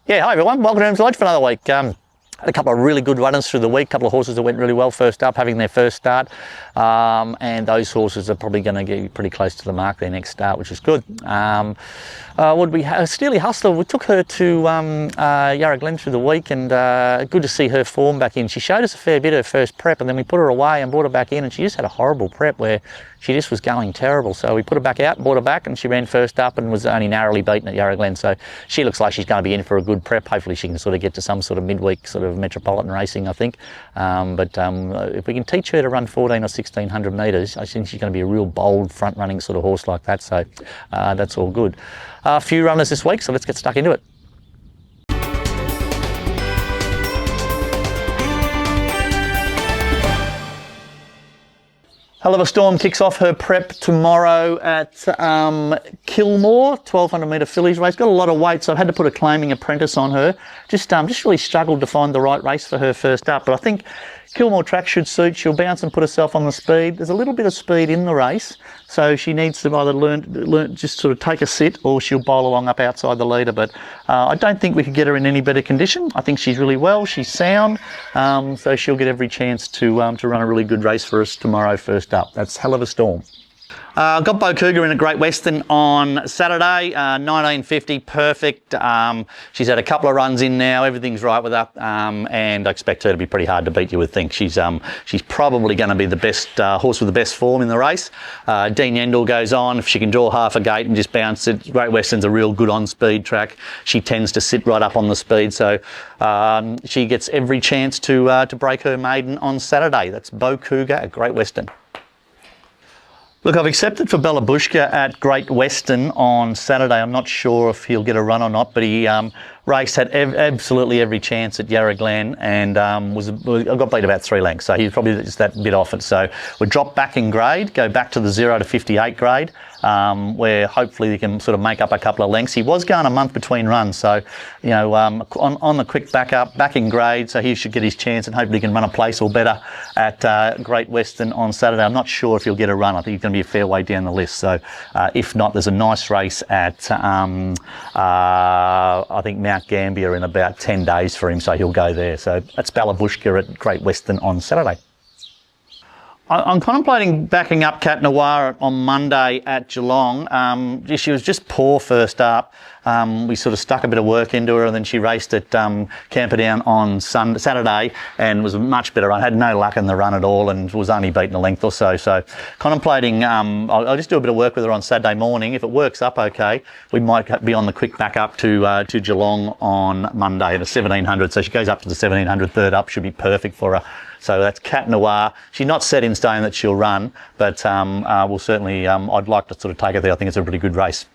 Yeah, hi everyone, welcome to Emsley Lodge for another week. Had a couple of really good runners through the week, a couple of horses that went really well first up, having their first start, and those horses are probably going to get pretty close to the mark their next start, which is good. What we have? Steely Hustler, we took her to Yarra Glen through the week, and good to see her form back in. She showed us a fair bit her first prep, and then we put her away and brought her back in, and she just had a horrible prep where she just was going terrible. So we put her back out, brought her back, and she ran first up and was only narrowly beaten at Yarra Glen. So she looks like she's going to be in for a good prep. Hopefully she can sort of get to some sort of midweek sort of metropolitan racing, I think. If we can teach her to run 14 or 1600 metres, I think she's going to be a real bold front running sort of horse like that. So that's all good. A few runners this week, so let's get stuck into it. Hellofastorm kicks off her prep tomorrow at Kilmore, 1200 metre fillies race. Got a lot of weight, so I've had to put a claiming apprentice on her. Just really struggled to find the right race for her first up, but I think Kilmore track should suit. She'll bounce and put herself on the speed. There's a little bit of speed in the race, so she needs to either learn just sort of take a sit, or she'll bowl along up outside the leader. But I don't think we could get her in any better condition. I think she's really well, she's sound, so she'll get every chance to run a really good race for us tomorrow first up. That's Hellofastorm. Got Bo Cougar in a Great Western on Saturday, 1950, perfect. She's had a couple of runs in now, everything's right with her, and I expect her to be pretty hard to beat, you would think. She's probably going to be the best horse with the best form in the race. Dean Yendall goes on. If she can draw half a gate and just bounce it, Great Western's a real good on-speed track. She tends to sit right up on the speed, so she gets every chance to break her maiden on Saturday. That's Bo Cougar at Great Western. Look, I've accepted for Bella Bushka at Great Western on Saturday. I'm not sure if he'll get a run or not, but he raced, had absolutely every chance at Yarra Glen, and got beat about 3 lengths, so he's probably just that bit off it. So we drop back in grade, go back to the 0 to 58 grade, where hopefully we can sort of make up a couple of lengths. He was going a month between runs, so you know, on the quick back in grade, so he should get his chance and hopefully he can run a place or better at Great Western on Saturday. I'm not sure if he'll get a run. I think he's going to be a fair way down the list. So if not, there's a nice race at I think Mount Gambier in about 10 days for him, so he'll go there. So that's Bella Bushka at Great Western on Saturday. I'm contemplating backing up Cat Noir on Monday at Geelong. She was just poor first up. We sort of stuck a bit of work into her, and then she raced at Camperdown on Saturday and was a much better run. Had no luck in the run at all and was only beaten a length or so. So contemplating, I'll just do a bit of work with her on Saturday morning. If it works up okay, we might be on the quick back up to Geelong on Monday at a 1700. So she goes up to the 1700 third up, should be perfect for her. So that's Cat Noir. She's not set in stone that she'll run, but we'll certainly, I'd like to sort of take her there. I think it's a really good race.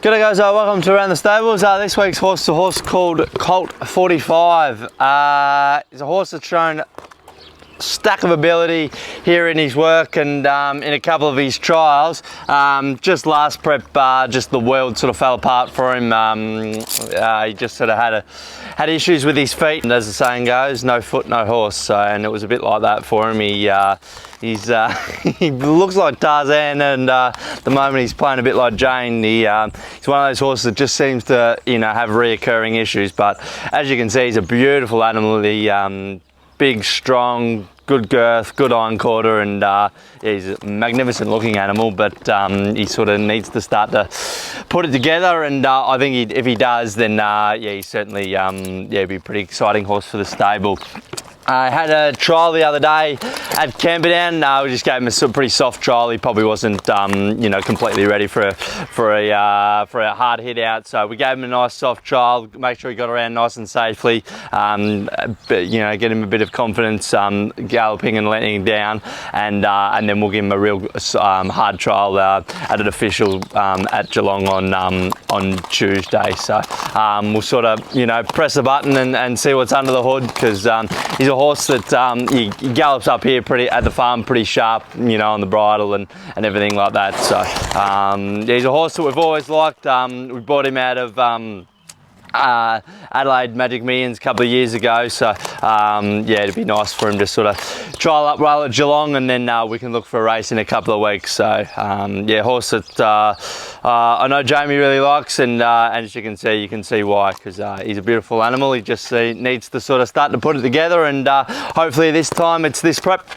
G'day guys, welcome to Around the Stables. This week's horse is a horse called Colt 45. It's a horse that's shown stack of ability here in his work and in a couple of his trials. Just last prep, just the world sort of fell apart for him. He just sort of had issues with his feet, and as the saying goes, no foot, no horse. So, and it was a bit like that for him. He looks like Tarzan, and the moment he's playing a bit like Jane. He's one of those horses that just seems to, you know, have reoccurring issues. But as you can see, he's a beautiful animal. He big, strong, good girth, good iron quarter, and he's a magnificent looking animal, but he sort of needs to start to put it together, and I think if he does, then yeah, he's certainly be a pretty exciting horse for the stable. I had a trial the other day at Camperdown. We just gave him a pretty soft trial. He probably wasn't, you know, completely ready for a hard hit out. So we gave him a nice soft trial, make sure he got around nice and safely. But, you know, get him a bit of confidence, galloping and letting down, and then we'll give him a real hard trial at an official at Geelong on Tuesday. So we'll sort of, you know, press the button and see what's under the hood, because he's a horse that he gallops up here at the farm pretty sharp, you know, on the bridle and everything like that. So he's a horse that we've always liked. We bought him out of Adelaide Magic Millions a couple of years ago, so yeah, it'd be nice for him to sort of trial up well at Geelong, and then we can look for a race in a couple of weeks. So yeah, horse that I know Jamie really likes, and as you can see why, because he's a beautiful animal. He just needs to sort of start to put it together, and hopefully this time it's this prep.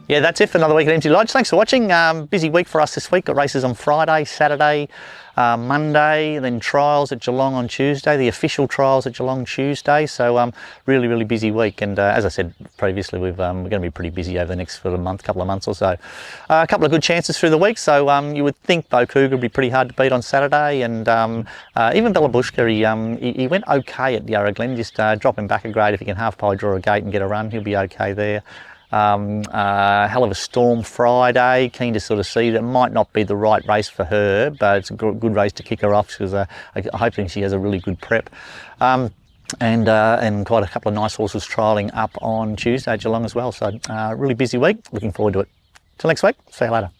Yeah, that's it for another week at Emsley Lodge. Thanks for watching. Busy week for us this week. Got races on Friday, Saturday, Monday, then trials at Geelong on Tuesday, the official trials at Geelong Tuesday. So really, really busy week. And as I said previously, we're going to be pretty busy over the next couple of months or so. A couple of good chances through the week. So you would think though Cougar would be pretty hard to beat on Saturday, and even Bellabushka, he went okay at Yarra Glen. Just drop him back a grade if he can half pie draw a gate and get a run. He'll be okay there. Hellofastorm Friday, keen to sort of see that. It might not be the right race for her, but it's a good race to kick her off, because I'm hoping she has a really good prep. And quite a couple of nice horses trialling up on Tuesday at Geelong as well. So really busy week, looking forward to it. Till next week, see you later.